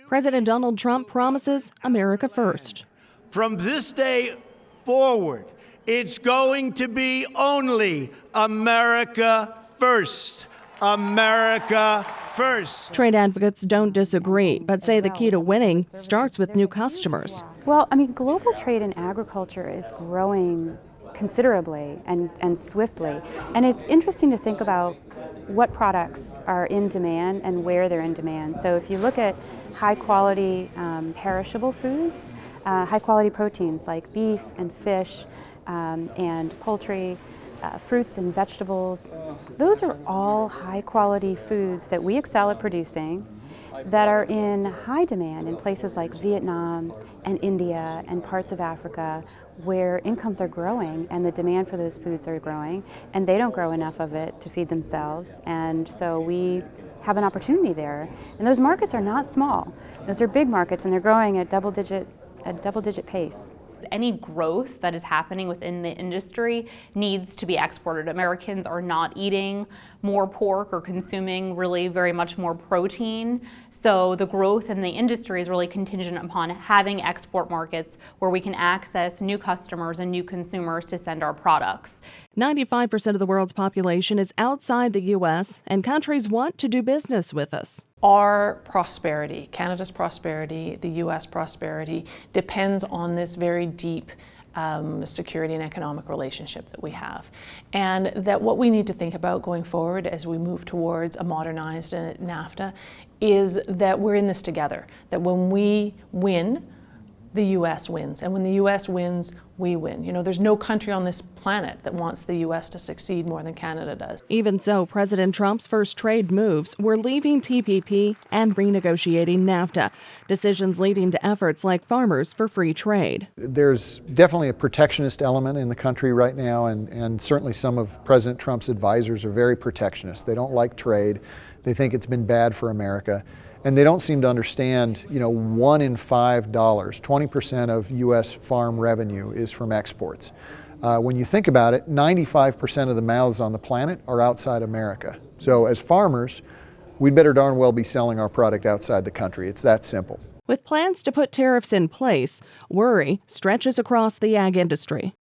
President Donald Trump promises America first. From this day forward, it's going to be only America first. America first. Trade advocates don't disagree, but say the key to winning starts with new customers. Well, global trade in agriculture is growing considerably and swiftly. And it's interesting to think about what products are in demand and where they're in demand. So if you look at high quality perishable foods, high quality proteins like beef and fish and poultry, fruits and vegetables, those are all high quality foods that we excel at producing that are in high demand in places like Vietnam and India and parts of Africa where incomes are growing and the demand for those foods are growing, and they don't grow enough of it to feed themselves, and so we have an opportunity there. And those markets are not small. Those are big markets, and they're growing at double-digit pace. Any growth that is happening within the industry needs to be exported. Americans are not eating more pork or consuming really very much more protein. So the growth in the industry is really contingent upon having export markets where we can access new customers and new consumers to send our products. 95% of the world's population is outside the U.S., and countries want to do business with us. Our prosperity, Canada's prosperity, the U.S. prosperity, depends on this very deep security and economic relationship that we have. And that what we need to think about going forward as we move towards a modernized NAFTA is that we're in this together, that when we win, the U.S. wins. And when the U.S. wins, we win. You know, there's no country on this planet that wants the U.S. to succeed more than Canada does. Even so, President Trump's first trade moves were leaving TPP and renegotiating NAFTA, decisions leading to efforts like Farmers for Free Trade. There's definitely a protectionist element in the country right now, and certainly some of President Trump's advisors are very protectionist. They don't like trade. They think it's been bad for America. And they don't seem to understand, $1 in $5, 20% of U.S. farm revenue is from exports. When you think about it, 95% of the mouths on the planet are outside America. So as farmers, we'd better darn well be selling our product outside the country. It's that simple. With plans to put tariffs in place, worry stretches across the ag industry.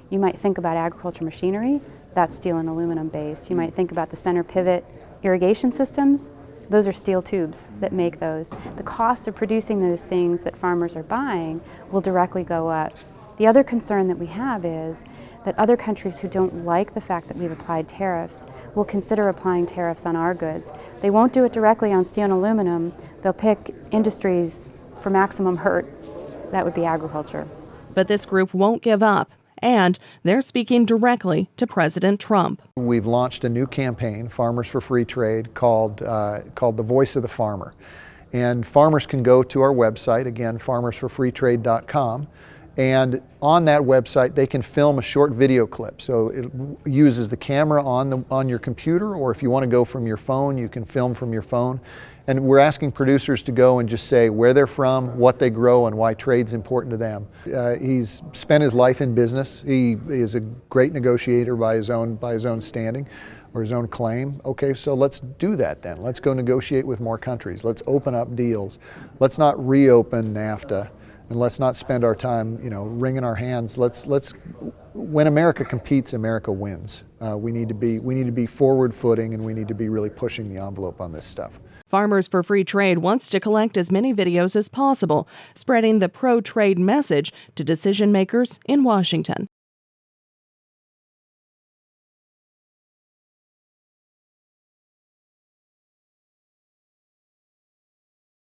You might think about agriculture machinery, that's steel and aluminum based. You might think about the center pivot irrigation systems. Those are steel tubes that make those. The cost of producing those things that farmers are buying will directly go up. The other concern that we have is that other countries who don't like the fact that we've applied tariffs will consider applying tariffs on our goods. They won't do it directly on steel and aluminum. They'll pick industries for maximum hurt. That would be agriculture. But this group won't give up, and they're speaking directly to President Trump. We've launched a new campaign, Farmers for Free Trade, called The Voice of the Farmer. And farmers can go to our website, again, farmersforfreetrade.com, and on that website they can film a short video clip. So it uses the camera on your computer, or if you want to go from your phone, you can film from your phone. And we're asking producers to go and just say where they're from, what they grow, and why trade's important to them. He's spent his life in business. He is a great negotiator by his own standing or his own claim. Okay, so let's do that then. Let's go negotiate with more countries. Let's open up deals. Let's not reopen NAFTA, and let's not spend our time, wringing our hands. When America competes, America wins. We need to be forward-footing, and we need to be really pushing the envelope on this stuff. Farmers for Free Trade wants to collect as many videos as possible, spreading the pro-trade message to decision makers in Washington.